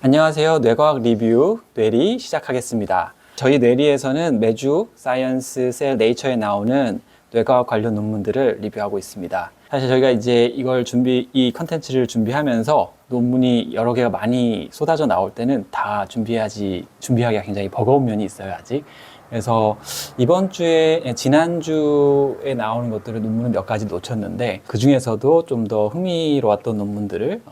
안녕하세요. 뇌과학 리뷰 뇌리 시작하겠습니다. 저희 뇌리에서는 매주 사이언스, 셀, 네이처에 나오는 뇌과학 관련 논문들을 리뷰하고 있습니다. 사실 저희가 이제 이 컨텐츠를 준비하면서 논문이 여러 개가 많이 쏟아져 나올 때는 다 준비하기가 굉장히 버거운 면이 있어요, 아직. 그래서 지난주에 나오는 것들을 논문은 몇 가지 놓쳤는데 그 중에서도 좀 더 흥미로웠던 논문들을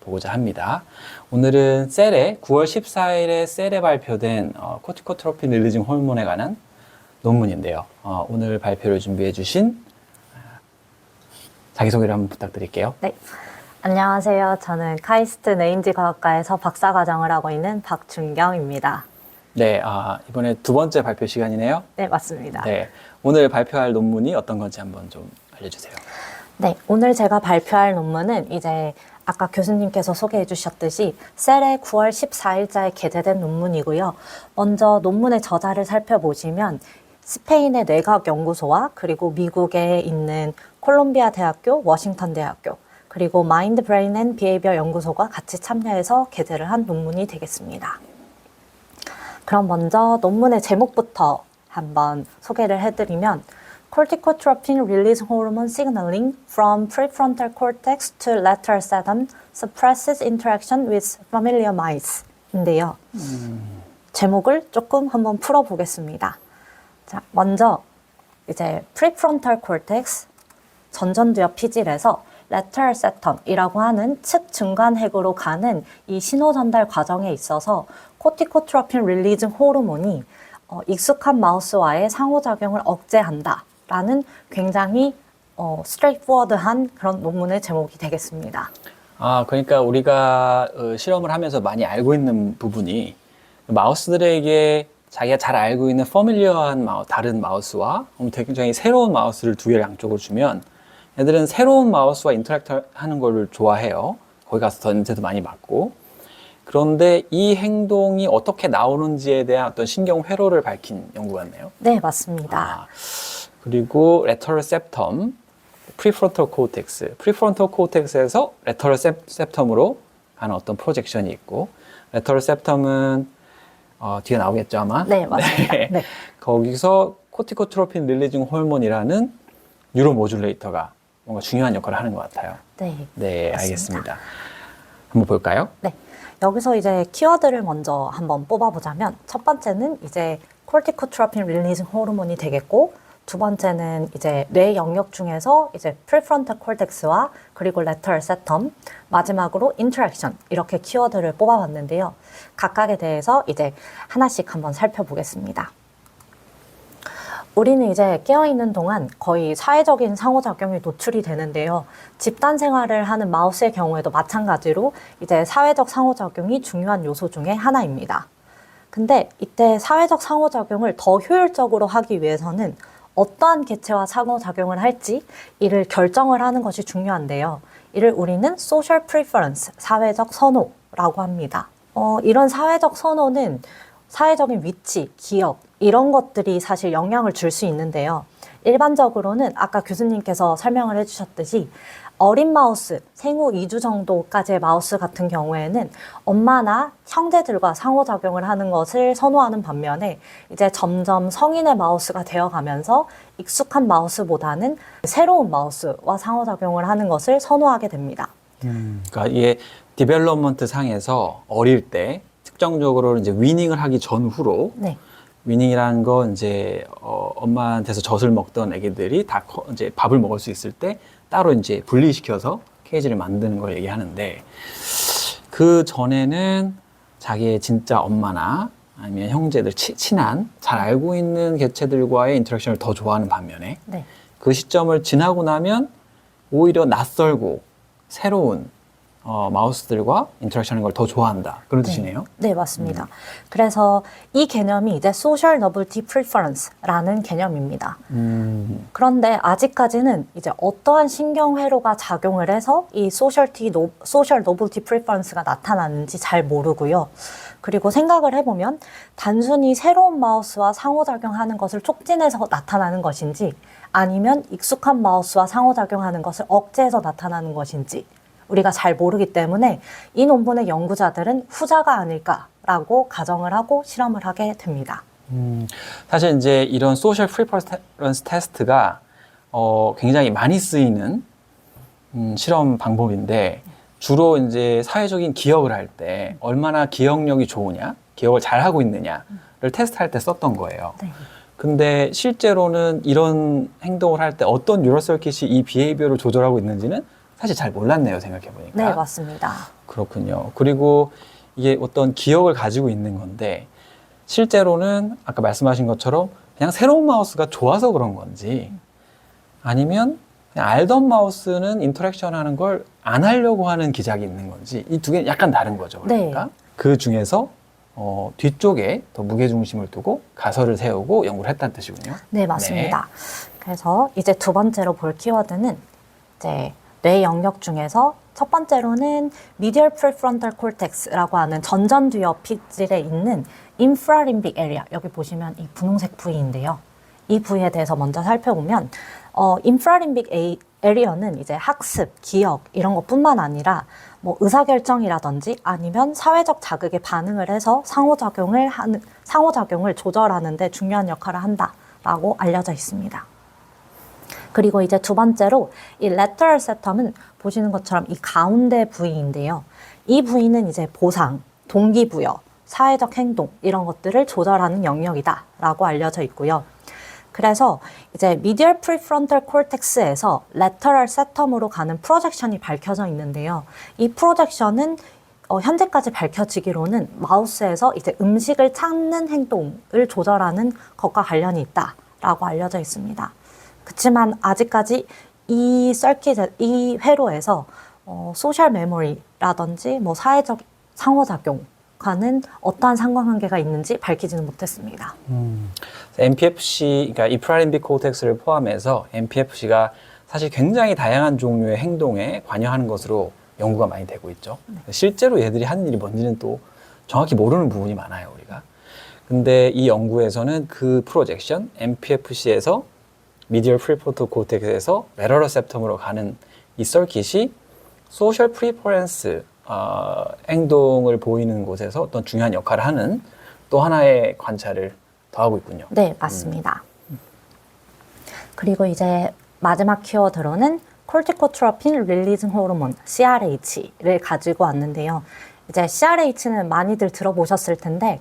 보고자 합니다. 오늘은 9월 14일에 셀에 발표된 코티코트로핀 릴리징 호르몬에 관한 논문인데요. 오늘 발표를 준비해 주신 자기소개를 한번 부탁드릴게요. 네. 안녕하세요. 저는 카이스트 네임지 과학과에서 박사과정을 하고 있는 박준경입니다. 네, 이번에 두 번째 발표 시간이네요. 네, 맞습니다. 네, 오늘 발표할 논문이 어떤 건지 한번 좀 알려주세요. 네, 오늘 제가 발표할 논문은 이제 아까 교수님께서 소개해 주셨듯이 셀의 9월 14일자에 게재된 논문이고요. 먼저 논문의 저자를 살펴보시면 스페인의 뇌과학연구소와 그리고 미국에 있는 콜롬비아 대학교, 워싱턴 대학교, 그리고 마인드 브레인 앤 비헤이비어 연구소가 같이 참여해서 게재를 한 논문이 되겠습니다. 그럼 먼저 논문의 제목부터 한번 소개를 해드리면 Corticotropin release hormone signaling from prefrontal cortex to lateral septum suppresses interaction with familiar mice 인데요. 제목을 조금 한번 풀어보겠습니다. 자, 먼저 이제 prefrontal cortex 전전두엽 피질에서 lateral septum이라고 하는 측 중간핵으로 가는 이 신호 전달 과정에 있어서 코티코트로핀 릴리징 호르몬이 익숙한 마우스와의 상호작용을 억제한다 라는 굉장히 스트레이트포워드한 그런 논문의 제목이 되겠습니다. 그러니까 우리가 실험을 하면서 많이 알고 있는 부분이 마우스들에게 자기가 잘 알고 있는 퍼밀리어한 다른 마우스와 굉장히 새로운 마우스를 두 개를 양쪽으로 주면 애들은 새로운 마우스와 인터랙트 하는 걸 좋아해요. 거기 가서 냄새도 많이 맡고. 그런데 이 행동이 어떻게 나오는지에 대한 어떤 신경 회로를 밝힌 연구였네요. 네, 맞습니다. 그리고 레터럴 septum, 프리프론탈 코텍스. 프리프론탈 코텍스에서 레터럴 septum으로 가는 어떤 프로젝션이 있고, 레터럴 septum은 뒤에 나오겠죠, 아마? 네, 맞습니다. 네. 네. 거기서 코티코트로핀 릴리징 호르몬이라는 뉴로모듈레이터가 뭔가 중요한 역할을 하는 것 같아요. 네, 네, 맞습니다. 알겠습니다. 한번 볼까요? 네. 여기서 이제 키워드를 먼저 한번 뽑아보자면 첫 번째는 이제 코티코트로핀 릴리징 호르몬이 되겠고 두 번째는 이제 뇌 영역 중에서 이제 프리프론탈 콜텍스와 그리고 레터럴 세텀 마지막으로 인터랙션 이렇게 키워드를 뽑아봤는데요. 각각에 대해서 이제 하나씩 한번 살펴보겠습니다. 우리는 이제 깨어있는 동안 거의 사회적인 상호작용에 노출이 되는데요. 집단 생활을 하는 마우스의 경우에도 마찬가지로 이제 사회적 상호작용이 중요한 요소 중에 하나입니다. 근데 이때 사회적 상호작용을 더 효율적으로 하기 위해서는 어떠한 개체와 상호작용을 할지 이를 결정을 하는 것이 중요한데요. 이를 우리는 social preference, 사회적 선호라고 합니다. 이런 사회적 선호는 사회적인 위치, 기업 이런 것들이 사실 영향을 줄 수 있는데요. 일반적으로는 아까 교수님께서 설명을 해주셨듯이 어린 마우스, 생후 2주 정도까지의 마우스 같은 경우에는 엄마나 형제들과 상호작용을 하는 것을 선호하는 반면에 이제 점점 성인의 마우스가 되어가면서 익숙한 마우스보다는 새로운 마우스와 상호작용을 하는 것을 선호하게 됩니다. 그러니까 이게 디벨롭먼트 상에서 어릴 때 특정적으로 이제 위닝을 하기 전후로 네. 위닝이라는 건 이제 엄마한테서 젖을 먹던 애기들이 다 이제 밥을 먹을 수 있을 때 따로 이제 분리시켜서 케이지를 만드는 걸 얘기하는데 그 전에는 자기의 진짜 엄마나 아니면 형제들 친한 잘 알고 있는 개체들과의 인터랙션을 더 좋아하는 반면에 네. 그 시점을 지나고 나면 오히려 낯설고 새로운 마우스들과 인터랙션하는 걸 더 좋아한다. 그런 뜻이네요. 네, 맞습니다. 그래서 이 개념이 이제 Social Novelty Preference라는 개념입니다. 그런데 아직까지는 이제 어떠한 신경회로가 작용을 해서 이 Social Novelty Preference가 나타나는지 잘 모르고요. 그리고 생각을 해보면 단순히 새로운 마우스와 상호작용하는 것을 촉진해서 나타나는 것인지 아니면 익숙한 마우스와 상호작용하는 것을 억제해서 나타나는 것인지 우리가 잘 모르기 때문에 이 논문의 연구자들은 후자가 아닐까라고 가정을 하고 실험을 하게 됩니다. 사실 이제 이런 소셜 프리퍼런스 테스트가 굉장히 많이 쓰이는 실험 방법인데 주로 이제 사회적인 기억을 할 때 얼마나 기억력이 좋으냐, 기억을 잘 하고 있느냐를 테스트할 때 썼던 거예요. 네. 근데 실제로는 이런 행동을 할 때 어떤 뉴럴서킷이 이 비헤이비어를 조절하고 있는지는 사실 잘 몰랐네요, 생각해 보니까. 네, 맞습니다. 그렇군요. 그리고 이게 어떤 기억을 가지고 있는 건데 실제로는 아까 말씀하신 것처럼 그냥 새로운 마우스가 좋아서 그런 건지 아니면 그냥 알던 마우스는 인터랙션 하는 걸 안 하려고 하는 기작이 있는 건지 이 두 개는 약간 다른 거죠. 그러니까 네. 그 중에서 뒤쪽에 더 무게중심을 두고 가설을 세우고 연구를 했다는 뜻이군요. 네, 맞습니다. 그래서 이제 두 번째로 볼 키워드는 이제 뇌 영역 중에서 첫 번째로는 medial prefrontal cortex라고 하는 전전두엽 피질에 있는 infralimbic area, 여기 보시면 이 분홍색 부위인데요. 이 부위에 대해서 먼저 살펴보면 infralimbic area는 이제 학습, 기억 이런 것뿐만 아니라 뭐 의사결정이라든지 아니면 사회적 자극에 반응을 해서 상호작용을 조절하는 데 중요한 역할을 한다라고 알려져 있습니다. 그리고 이제 두 번째로 이 lateral septum은 보시는 것처럼 이 가운데 부위인데요. 이 부위는 이제 보상, 동기부여, 사회적 행동 이런 것들을 조절하는 영역이다라고 알려져 있고요. 그래서 이제 medial prefrontal cortex에서 lateral septum으로 가는 프로젝션이 밝혀져 있는데요. 이 프로젝션은 현재까지 밝혀지기로는 마우스에서 이제 음식을 찾는 행동을 조절하는 것과 관련이 있다라고 알려져 있습니다. 그렇지만 아직까지 이 회로에서 소셜 메모리라든지 뭐 사회적 상호작용과는 어떠한 상관관계가 있는지 밝히지는 못했습니다. MPFC, 그러니까 이프라림빅 코텍스를 포함해서 MPFC가 사실 굉장히 다양한 종류의 행동에 관여하는 것으로 연구가 많이 되고 있죠. 실제로 얘들이 하는 일이 뭔지는 또 정확히 모르는 부분이 많아요, 우리가. 근데 이 연구에서는 그 프로젝션, MPFC에서 미디얼 프리프론탈 코텍스에서 레터럴 septum으로 가는 이 서킷이 소셜 프리퍼런스 행동을 보이는 곳에서 어떤 중요한 역할을 하는 또 하나의 관찰을 더하고 있군요. 네, 맞습니다. 그리고 이제 마지막 키워드로는 콜티코트로핀 릴리징 호르몬 CRH를 가지고 왔는데요. 이제 CRH는 많이들 들어보셨을 텐데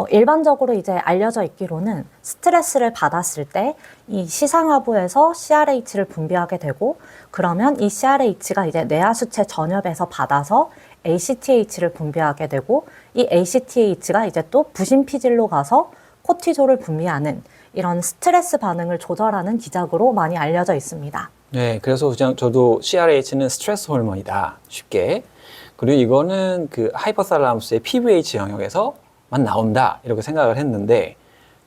일반적으로 이제 알려져 있기로는 스트레스를 받았을 때 이 시상하부에서 CRH를 분비하게 되고 그러면 이 CRH가 이제 뇌하수체 전엽에서 받아서 ACTH를 분비하게 되고 이 ACTH가 이제 또 부신피질로 가서 코티졸을 분비하는 이런 스트레스 반응을 조절하는 기작으로 많이 알려져 있습니다. 네, 그래서 그냥 저도 CRH는 스트레스 호르몬이다, 쉽게. 그리고 이거는 그 하이퍼살라무스의 PVH 영역에서만 나온다, 이렇게 생각을 했는데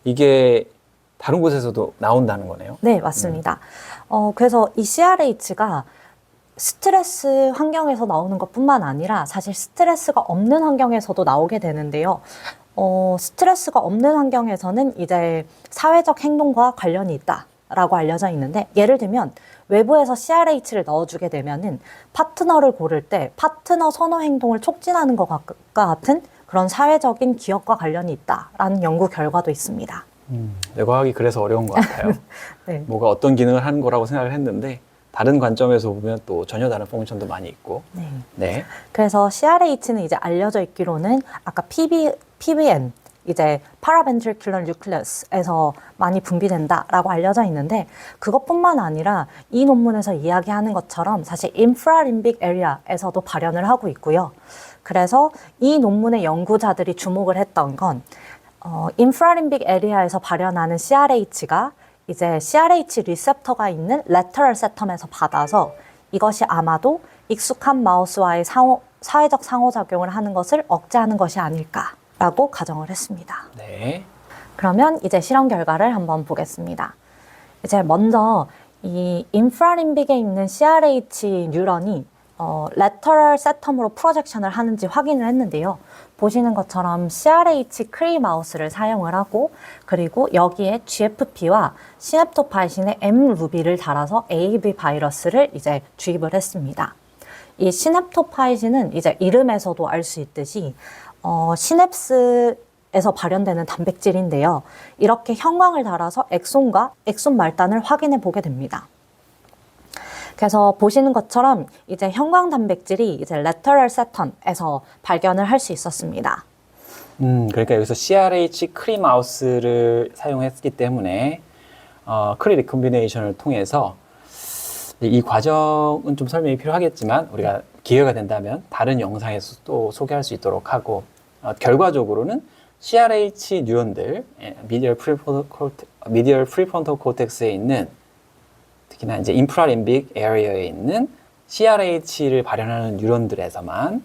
이게 다른 곳에서도 나온다는 거네요. 네, 맞습니다. 그래서 이 CRH가 스트레스 환경에서 나오는 것뿐만 아니라 사실 스트레스가 없는 환경에서도 나오게 되는데요. 스트레스가 없는 환경에서는 이제 사회적 행동과 관련이 있다라고 알려져 있는데 예를 들면 외부에서 CRH를 넣어주게 되면은 파트너를 고를 때 파트너 선호 행동을 촉진하는 것과 같은 그런 사회적인 기억과 관련이 있다라는 연구 결과도 있습니다. 뇌과학이 그래서 어려운 것 같아요. 네. 뭐가 어떤 기능을 하는 거라고 생각을 했는데 다른 관점에서 보면 또 전혀 다른 펑션도 많이 있고. 네. 네. 그래서 CRH는 이제 알려져 있기로는 아까 PBN 이제 paraventricular nucleus에서 많이 분비된다라고 알려져 있는데 그것뿐만 아니라 이 논문에서 이야기하는 것처럼 사실 infralimbic area에서도 발현을 하고 있고요. 그래서 이 논문의 연구자들이 주목을 했던 건 infralimbic area에서 발현하는 CRH가 이제 CRH 리셉터가 있는 lateral septum에서 받아서 이것이 아마도 익숙한 마우스와의 사회적 상호작용을 하는 것을 억제하는 것이 아닐까라고 가정을 했습니다. 네. 그러면 이제 실험 결과를 한번 보겠습니다. 이제 먼저 이 인프라림빅에 있는 CRH 뉴런이 lateral septum으로 프로젝션을 하는지 확인을 했는데요. 보시는 것처럼 CRH 크리 마우스를 사용을 하고 그리고 여기에 GFP와 시냅토파이신의 M루비를 달아서 AAV 바이러스를 이제 주입을 했습니다. 이 시냅토파이신은 이제 이름에서도 알 수 있듯이 시냅스에서 발현되는 단백질인데요. 이렇게 형광을 달아서 엑손과 엑손 말단을 확인해 보게 됩니다. 그래서 보시는 것처럼 이제 형광 단백질이 이제 레터럴 세턴에서 발견을 할 수 있었습니다. 그러니까 여기서 CRH 크리 마우스를 사용했기 때문에 크리 리콤비네이션을 통해서 이 과정은 좀 설명이 필요하겠지만 우리가 기회가 된다면 다른 영상에서 또 소개할 수 있도록 하고 결과적으로는 CRH 뉴런들, 미디얼 프리프론탈 코텍스에 있는 특히나 이제 인프라림빅 에리어에 있는 CRH를 발현하는 뉴런들에서만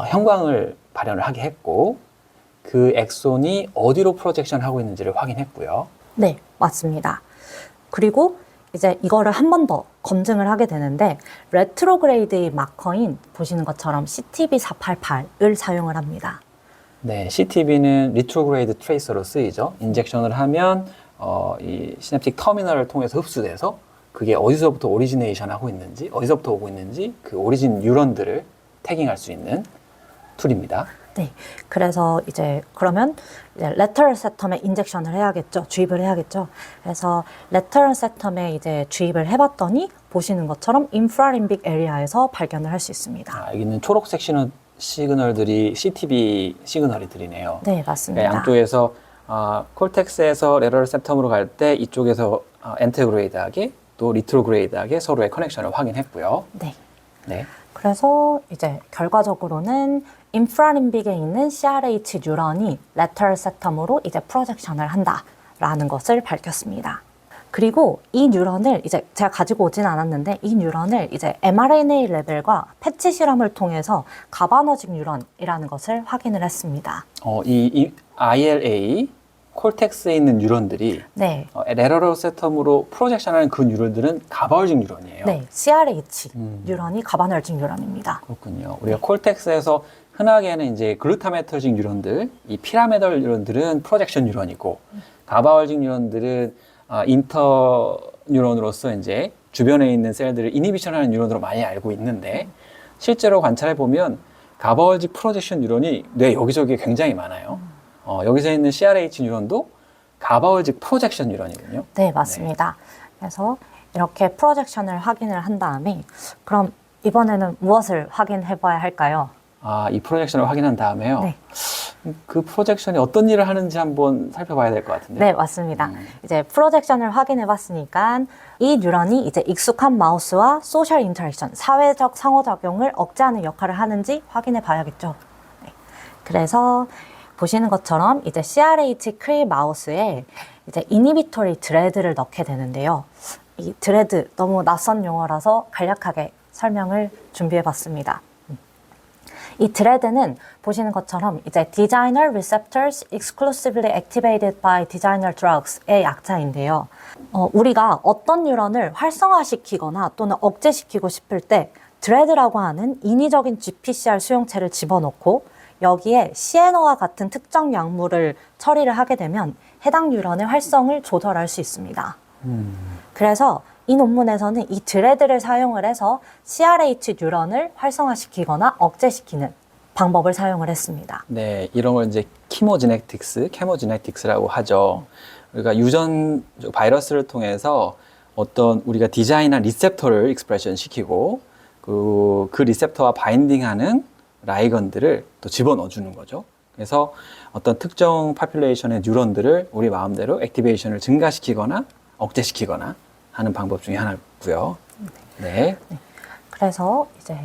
형광을 발현을 하게 했고 그 엑손이 어디로 프로젝션 하고 있는지를 확인했고요. 네, 맞습니다. 그리고 이제 이거를 한 번 더 검증을 하게 되는데 레트로그레이드의 마커인 보시는 것처럼 CTB488을 사용을 합니다. 네, CTB는 리트로그레이드 트레이서로 쓰이죠. 인젝션을 하면 이 시냅틱 터미널을 통해서 흡수돼서 그게 어디서부터 오리지네이션 하고 있는지, 어디서부터 오고 있는지 그 오리진 뉴런들을 태깅할 수 있는 툴입니다. 네, 그래서 이제 그러면 이제 레터럴 세텀에 인젝션을 해야겠죠, 주입을 해야겠죠. 그래서 레터럴 세텀에 이제 주입을 해봤더니 보시는 것처럼 인프라림빅 에리아에서 발견을 할 수 있습니다. 여기 있는 초록색 시그널들이 CTB 시그널이들이네요. 네, 맞습니다. 그러니까 양쪽에서 콜텍스에서 레터럴 세텀으로 갈 때 이쪽에서 엔테그레이드하게 또 리트로그레이드하게 서로의 커넥션을 확인했고요. 네. 네. 그래서 이제 결과적으로는 인프라림빅에 있는 CRH 뉴런이 레터럴 세텀으로 이제 프로젝션을 한다라는 것을 밝혔습니다. 그리고 이 뉴런을 이제 제가 가지고 오진 않았는데 이 뉴런을 이제 mRNA 레벨과 패치 실험을 통해서 가바너직 뉴런이라는 것을 확인을 했습니다. 이 ILA 콜텍스에 있는 뉴런들이 네. 레터럴 세텀으로 프로젝션하는 그 뉴런들은 가바울직 뉴런이에요. 네, CRH 뉴런이 가바너직 뉴런입니다. 그렇군요. 우리가 콜텍스에서 흔하게는 이제 글루타메터직 뉴런들, 이 피라미덜 뉴런들은 프로젝션 뉴런이고 가바울직 뉴런들은 인터 뉴런으로서 이제 주변에 있는 셀들을 이니비션하는 뉴런으로 많이 알고 있는데 실제로 관찰해 보면 가바울직 프로젝션 뉴런이 뇌 여기저기 굉장히 많아요. 여기서 있는 CRH 뉴런도 가바울직 프로젝션 뉴런이군요. 네, 맞습니다. 그래서 이렇게 프로젝션을 확인을 한 다음에 그럼 이번에는 무엇을 확인해 봐야 할까요? 이 프로젝션을 확인한 다음에요. 네. 그 프로젝션이 어떤 일을 하는지 한번 살펴봐야 될 것 같은데. 네, 맞습니다. 이제 프로젝션을 확인해 봤으니까 이 뉴런이 이제 익숙한 마우스와 소셜 인터랙션, 사회적 상호작용을 억제하는 역할을 하는지 확인해 봐야겠죠. 네. 그래서 보시는 것처럼 이제 CRH 크리 마우스에 이제 이니비토리 드레드를 넣게 되는데요. 이 드레드 너무 낯선 용어라서 간략하게 설명을 준비해 봤습니다. 이 드레드는 보시는 것처럼 이제 Designer Receptors Exclusively Activated by Designer Drugs의 약자인데요. 우리가 어떤 뉴런을 활성화시키거나 또는 억제시키고 싶을 때 드레드라고 하는 인위적인 GPCR 수용체를 집어넣고 여기에 시에너와 같은 특정 약물을 처리를 하게 되면 해당 뉴런의 활성을 조절할 수 있습니다. 그래서 이 논문에서는 이 드레드를 사용을 해서 CRH 뉴런을 활성화시키거나 억제시키는 방법을 사용을 했습니다. 네, 이런 걸 이제 케모지네틱스라고 하죠. 우리가 유전 바이러스를 통해서 어떤 우리가 디자인한 리셉터를 익스프레션 시키고 그 리셉터와 바인딩하는 라이건들을 또 집어넣어 주는 거죠. 그래서 어떤 특정 파퓰레이션의 뉴런들을 우리 마음대로 액티베이션을 증가시키거나 억제시키거나 하는 방법 중에 하나고요. 네. 그래서 이제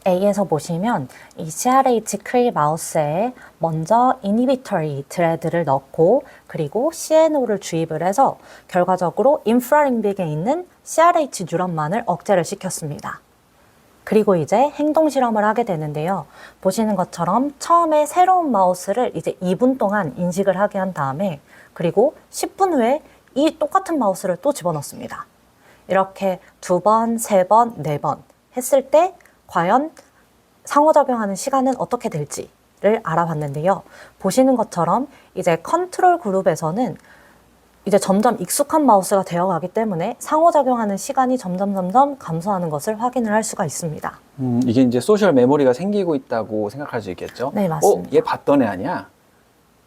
A에서 보시면 이 CRH 크리 마우스에 먼저 이니비터리 드레드를 넣고 그리고 CNO를 주입을 해서 결과적으로 인프라림빅에 있는 CRH 뉴런만을 억제를 시켰습니다. 그리고 이제 행동 실험을 하게 되는데요. 보시는 것처럼 처음에 새로운 마우스를 이제 2분 동안 인식을 하게 한 다음에 그리고 10분 후에 이 똑같은 마우스를 또 집어넣습니다. 이렇게 2번, 3번, 4번 했을 때 과연 상호작용하는 시간은 어떻게 될지를 알아봤는데요. 보시는 것처럼 이제 컨트롤 그룹에서는 이제 점점 익숙한 마우스가 되어가기 때문에 상호작용하는 시간이 점점 감소하는 것을 확인을 할 수가 있습니다. 이게 이제 소셜 메모리가 생기고 있다고 생각할 수 있겠죠? 네, 맞습니다. 얘 봤던 애 아니야?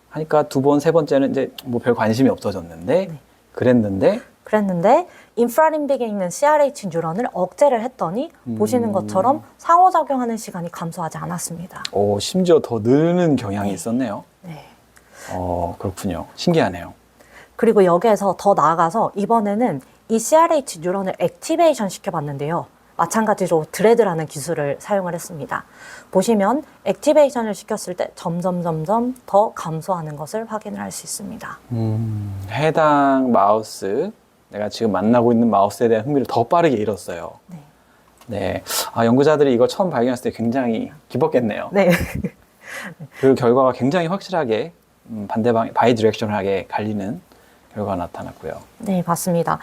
하니까 두 번, 세 번째는 이제 뭐 별 관심이 없어졌는데, 네. 그랬는데 인프라림빅에 있는 CRH 뉴런을 억제를 했더니 보시는 것처럼 상호작용하는 시간이 감소하지 않았습니다. 심지어 더 느는 경향이 네. 있었네요. 네. 그렇군요. 신기하네요. 그리고 여기에서 더 나아가서 이번에는 이 CRH 뉴런을 액티베이션 시켜봤는데요. 마찬가지로 드레드라는 기술을 사용을 했습니다. 보시면 액티베이션을 시켰을 때 점점 더 감소하는 것을 확인을 할 수 있습니다. 해당 마우스, 내가 지금 만나고 있는 마우스에 대한 흥미를 더 빠르게 잃었어요. 네. 네. 연구자들이 이거 처음 발견했을 때 굉장히 기뻤겠네요. 네. 그 결과가 굉장히 확실하게 바이 디렉션하게 갈리는 결과가 나타났고요. 네, 맞습니다.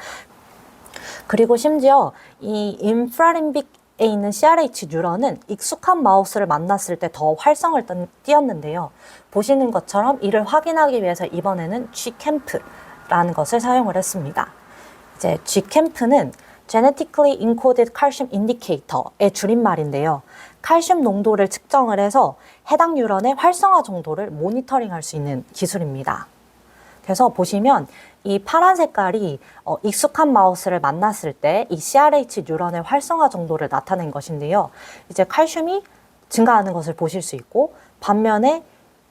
그리고 심지어 이 인프라림빅에 있는 CRH 뉴런은 익숙한 마우스를 만났을 때 더 활성을 띄었는데요. 보시는 것처럼 이를 확인하기 위해서 이번에는 Gcam프라는 것을 사용을 했습니다. 이제 Gcam프는 Genetically Encoded Calcium Indicator의 줄임말인데요. 칼슘 농도를 측정을 해서 해당 뉴런의 활성화 정도를 모니터링할 수 있는 기술입니다. 그래서 보시면 이 파란 색깔이 익숙한 마우스를 만났을 때 이 CRH 뉴런의 활성화 정도를 나타낸 것인데요. 이제 칼슘이 증가하는 것을 보실 수 있고, 반면에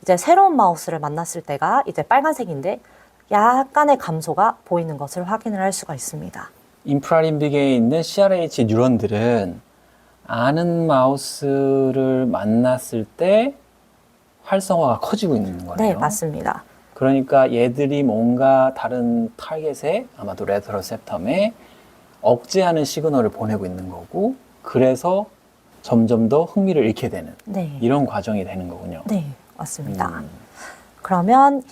이제 새로운 마우스를 만났을 때가 이제 빨간색인데 약간의 감소가 보이는 것을 확인을 할 수가 있습니다. 인프라림빅에 있는 CRH 뉴런들은 아는 마우스를 만났을 때 활성화가 커지고 있는 거네요. 네, 맞습니다. 그러니까 얘들이 뭔가 다른 타겟에, 아마도 레터러셉텀에 억제하는 시그널을 보내고 있는 거고, 그래서 점점 더 흥미를 잃게 되는 네. 이런 과정이 되는 거군요. 네, 맞습니다. 그러면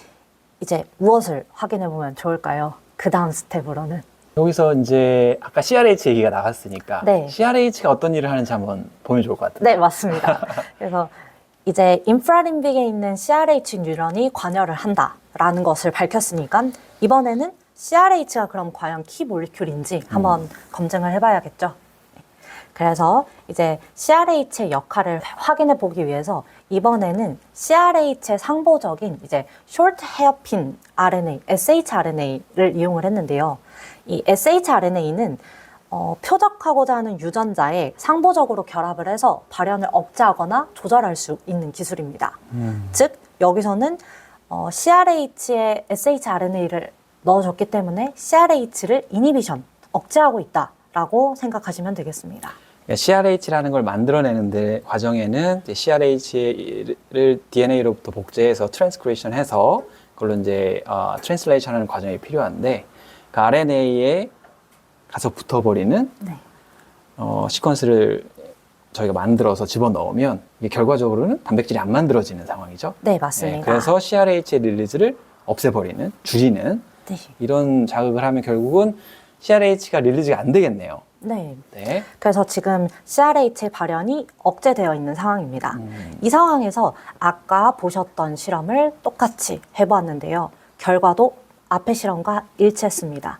이제 무엇을 확인해 보면 좋을까요? 그 다음 스텝으로는. 여기서 이제 아까 CRH 얘기가 나갔으니까 네. CRH가 어떤 일을 하는지 한번 보면 좋을 것 같아요. 네, 맞습니다. 그래서 이제 인프라림빅에 있는 CRH 뉴런이 관여를 한다라는 것을 밝혔으니까 이번에는 CRH가 그럼 과연 키 몰리큘인지 한번 검증을 해봐야겠죠. 그래서 이제 CRH의 역할을 확인해 보기 위해서 이번에는 CRH의 상보적인 이제 short hairpin RNA, shRNA를 이용을 했는데요. 이 shRNA는 표적하고자 하는 유전자에 상보적으로 결합을 해서 발현을 억제하거나 조절할 수 있는 기술입니다. 즉 여기서는 CRH에 shRNA를 넣어줬기 때문에 CRH를 이니비션, 억제하고 있다라고 생각하시면 되겠습니다. CRH라는 걸 만들어내는 과정에는 CRH를 DNA로부터 복제해서 트랜스크리션 해서 그걸로 이제 트랜슬레이션 하는 과정이 필요한데, 그 RNA에 가서 붙어버리는 네. 시퀀스를 저희가 만들어서 집어넣으면 이게 결과적으로는 단백질이 안 만들어지는 상황이죠. 네, 맞습니다. 그래서 CRH의 릴리즈를 없애버리는, 줄이는 네. 이런 자극을 하면 결국은 CRH가 릴리즈가 안 되겠네요. 네. 네. 그래서 지금 CRH의 발현이 억제되어 있는 상황입니다. 이 상황에서 아까 보셨던 실험을 똑같이 해보았는데요. 결과도 앞의 실험과 일치했습니다.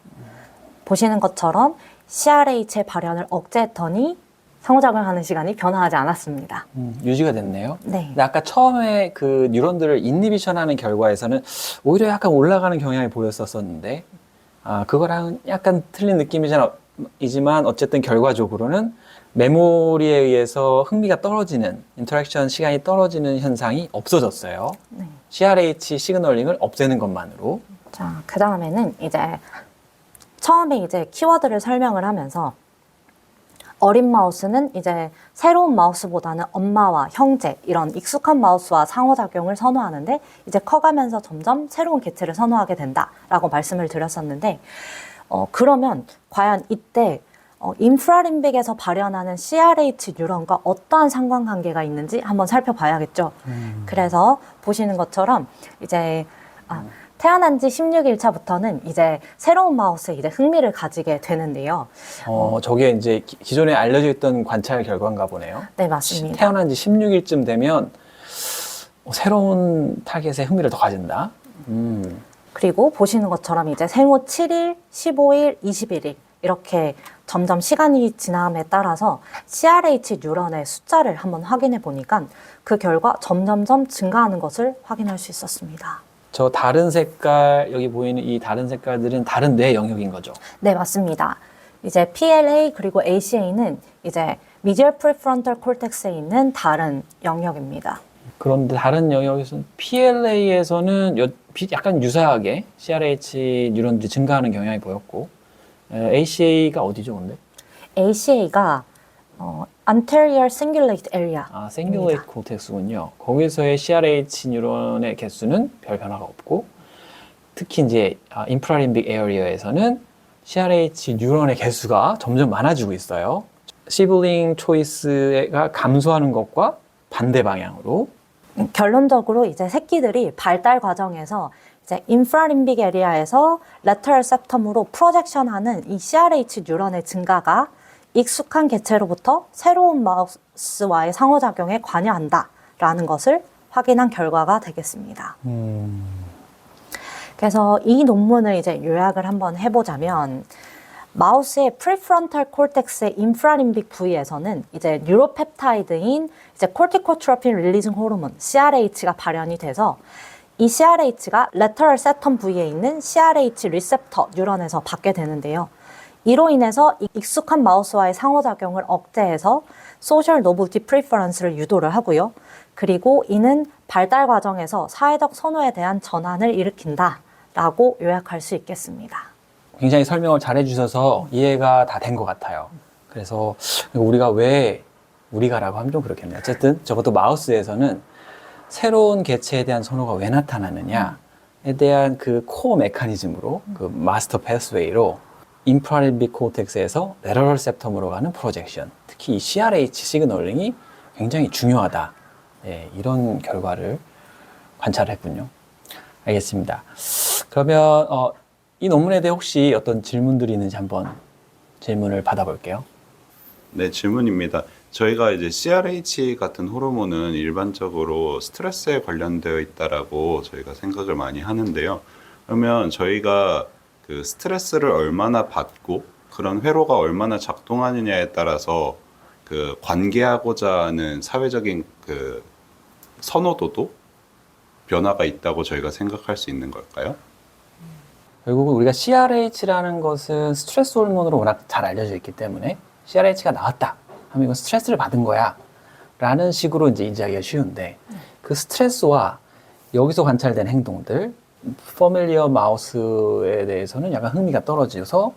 보시는 것처럼 CRH의 발현을 억제했더니 상호작용하는 시간이 변화하지 않았습니다. 유지가 됐네요. 네. 근데 아까 처음에 그 뉴런들을 인니비션하는 결과에서는 오히려 약간 올라가는 경향이 보였었는데, 그거랑 약간 틀린 느낌이지만 어쨌든 결과적으로는 메모리에 의해서 흥미가 떨어지는, 인터랙션 시간이 떨어지는 현상이 없어졌어요. 네. CRH 시그널링을 없애는 것만으로. 자, 그 다음에는 이제 처음에 이제 키워드를 설명을 하면서 어린 마우스는 이제 새로운 마우스보다는 엄마와 형제 이런 익숙한 마우스와 상호작용을 선호하는데 이제 커가면서 점점 새로운 개체를 선호하게 된다라고 말씀을 드렸었는데, 그러면 과연 이때 인프라림빅에서 발현하는 CRH 뉴런과 어떠한 상관관계가 있는지 한번 살펴봐야겠죠. 그래서 보시는 것처럼 이제 태어난 지 16일 차부터는 이제 새로운 마우스에 이제 흥미를 가지게 되는데요. 저게 이제 기존에 알려져 있던 관찰 결과인가 보네요. 네, 맞습니다. 태어난 지 16일쯤 되면 새로운 타겟에 흥미를 더 가진다. 그리고 보시는 것처럼 이제 생후 7일, 15일, 21일 이렇게 점점 시간이 지남에 따라서 CRH 뉴런의 숫자를 한번 확인해 보니까 그 결과 점점점 증가하는 것을 확인할 수 있었습니다. 저 다른 색깔, 여기 보이는 이 다른 색깔들은 다른 뇌 영역인 거죠? 네, 맞습니다. 이제 PLA 그리고 ACA는 이제 Medial Prefrontal Cortex에 있는 다른 영역입니다. 그런데 다른 영역에서는 PLA에서는 약간 유사하게 CRH 뉴런들이 증가하는 경향이 보였고 ACA가 어디죠, 근데? ACA가 Anterior Cingulate Area. Cingulate cortex군요. 거기서의 CRH 뉴런의 개수는 별 변화가 없고 특히 이제 infralimbic area에서는 CRH 뉴런의 개수가 점점 많아지고 있어요. 시블링 초이스가 감소하는 것과 반대 방향으로. 결론적으로 이제 새끼들이 발달 과정에서 이제 인프라림빅 에리아에서 레터럴 septum으로 프로젝션하는 이 CRH 뉴런의 증가가 익숙한 개체로부터 새로운 마우스와의 상호작용에 관여한다라는 것을 확인한 결과가 되겠습니다. 그래서 이 논문을 이제 요약을 한번 해보자면 마우스의 프리프론탈 콜텍스의 인프라림빅 부위에서는 이제 뉴로펩타이드인 이제 코르티코트로핀 릴리징 호르몬 CRH가 발현이 돼서 이 CRH가 레터럴 세텀 부위에 있는 CRH 리셉터 뉴런에서 받게 되는데요. 이로 인해서 익숙한 마우스와의 상호작용을 억제해서 소셜 노블티 프리퍼런스를 유도를 하고요. 그리고 이는 발달 과정에서 사회적 선호에 대한 전환을 일으킨다라고 요약할 수 있겠습니다. 굉장히 설명을 잘 해주셔서 이해가 다 된 것 같아요. 그래서 우리가 왜 우리가라고 하면 좀 그렇겠네요. 어쨌든 적어도 마우스에서는 새로운 개체에 대한 선호가 왜 나타나느냐에 대한 그 코어 메커니즘으로 그 마스터 패스웨이로 인프라림빅 코텍스에서 레터럴 septum으로 가는 프로젝션, 특히 이 CRH 시그널링이 굉장히 중요하다. 네, 이런 결과를 관찰했군요. 알겠습니다. 그러면 이 논문에 대해 혹시 어떤 질문들이 있는지 한번 질문을 받아볼게요. 네, 질문입니다. 저희가 이제 CRH 같은 호르몬은 일반적으로 스트레스에 관련되어 있다라고 저희가 생각을 많이 하는데요. 그러면 저희가 그 스트레스를 얼마나 받고 그런 회로가 얼마나 작동하느냐에 따라서 그 관계하고자 하는 사회적인 그 선호도도 변화가 있다고 저희가 생각할 수 있는 걸까요? 결국은 우리가 CRH라는 것은 스트레스 호르몬으로 워낙 잘 알려져 있기 때문에 CRH가 나왔다 하면 이건 스트레스를 받은 거야 라는 식으로 이제 인지하기가 쉬운데 그 스트레스와 여기서 관찰된 행동들 퍼밀리어 마우스에 대해서는 약간 흥미가 떨어져서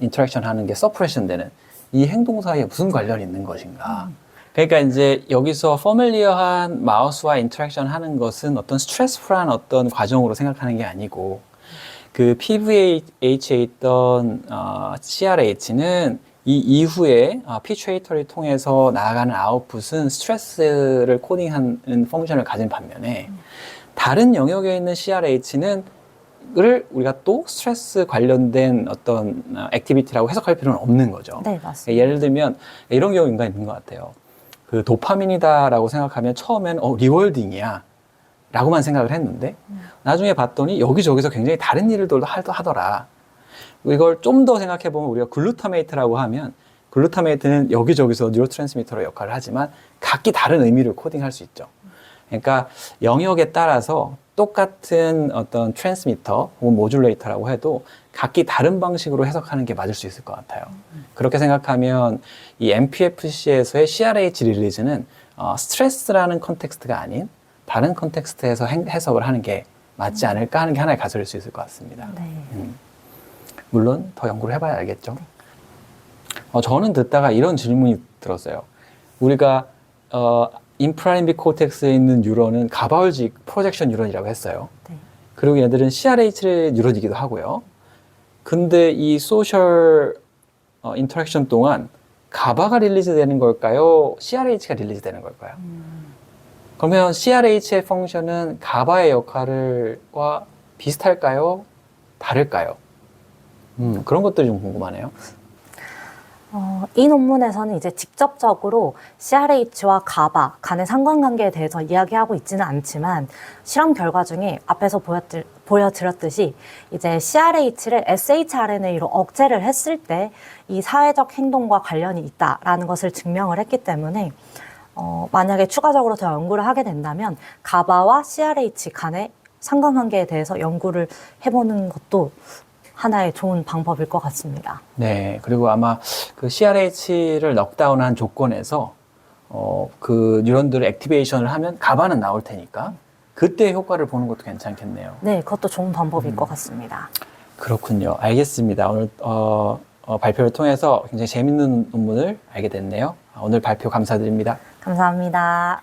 인터랙션 하는 게 서프레션 되는 이 행동 사이에 무슨 관련이 있는 것인가. 그러니까 이제 여기서 퍼밀리어한 마우스와 인터랙션 하는 것은 어떤 스트레스풀한 어떤 과정으로 생각하는 게 아니고 그 PVH에 있던 CRH는 이 이후에 피추에이터를 통해서 나아가는 아웃풋은 스트레스를 코딩하는 펑션을 가진 반면에 다른 영역에 있는 CRH는 우리가 또 스트레스 관련된 어떤 액티비티라고 해석할 필요는 없는 거죠. 네, 맞습니다. 예를 들면 이런 경우가 있는 것 같아요. 그 도파민이다라고 생각하면 처음엔 리월딩이야 라고만 생각을 했는데 나중에 봤더니 여기저기서 굉장히 다른 일을 하더라. 이걸 좀 더 생각해 보면 우리가 글루타메이트라고 하면 글루타메이트는 여기저기서 뉴로트랜스미터로 역할을 하지만 각기 다른 의미를 코딩할 수 있죠. 그러니까 영역에 따라서 똑같은 어떤 트랜스미터 혹은 모듈레이터라고 해도 각기 다른 방식으로 해석하는 게 맞을 수 있을 것 같아요. 그렇게 생각하면 이 MPFC에서의 CRH 릴리즈는 스트레스라는 컨텍스트가 아닌 다른 컨텍스트에서 해석을 하는 게 맞지 않을까 하는 게 하나의 가설일 수 있을 것 같습니다. 네. 물론 더 연구를 해봐야 알겠죠. 저는 듣다가 이런 질문이 들었어요. 우리가 인프라림빅 코텍스에 있는 뉴런은 가바울직 프로젝션 뉴런이라고 했어요. 네. 그리고 얘들은 CRH 뉴런이기도 하고요. 근데 이 소셜 인터랙션 동안 가바가 릴리즈 되는 걸까요? CRH가 릴리즈 되는 걸까요? 그러면 CRH의 펑션은 가바의 역할과 비슷할까요? 다를까요? 그런 것들이 좀 궁금하네요. 이 논문에서는 이제 직접적으로 CRH와 가바 간의 상관관계에 대해서 이야기하고 있지는 않지만 실험 결과 중에 앞에서 보여드렸듯이 이제 CRH를 shRNA로 억제를 했을 때 이 사회적 행동과 관련이 있다라는 것을 증명을 했기 때문에 만약에 추가적으로 더 연구를 하게 된다면 가바와 CRH 간의 상관관계에 대해서 연구를 해보는 것도 하나의 좋은 방법일 것 같습니다. 네, 그리고 아마 그 CRH를 넉다운한 조건에서 그 뉴런들을 액티베이션을 하면 가바는 나올 테니까 그때 효과를 보는 것도 괜찮겠네요. 네, 그것도 좋은 방법일 것 같습니다. 그렇군요. 알겠습니다. 오늘 발표를 통해서 굉장히 재밌는 논문을 알게 됐네요. 오늘 발표 감사드립니다. 감사합니다.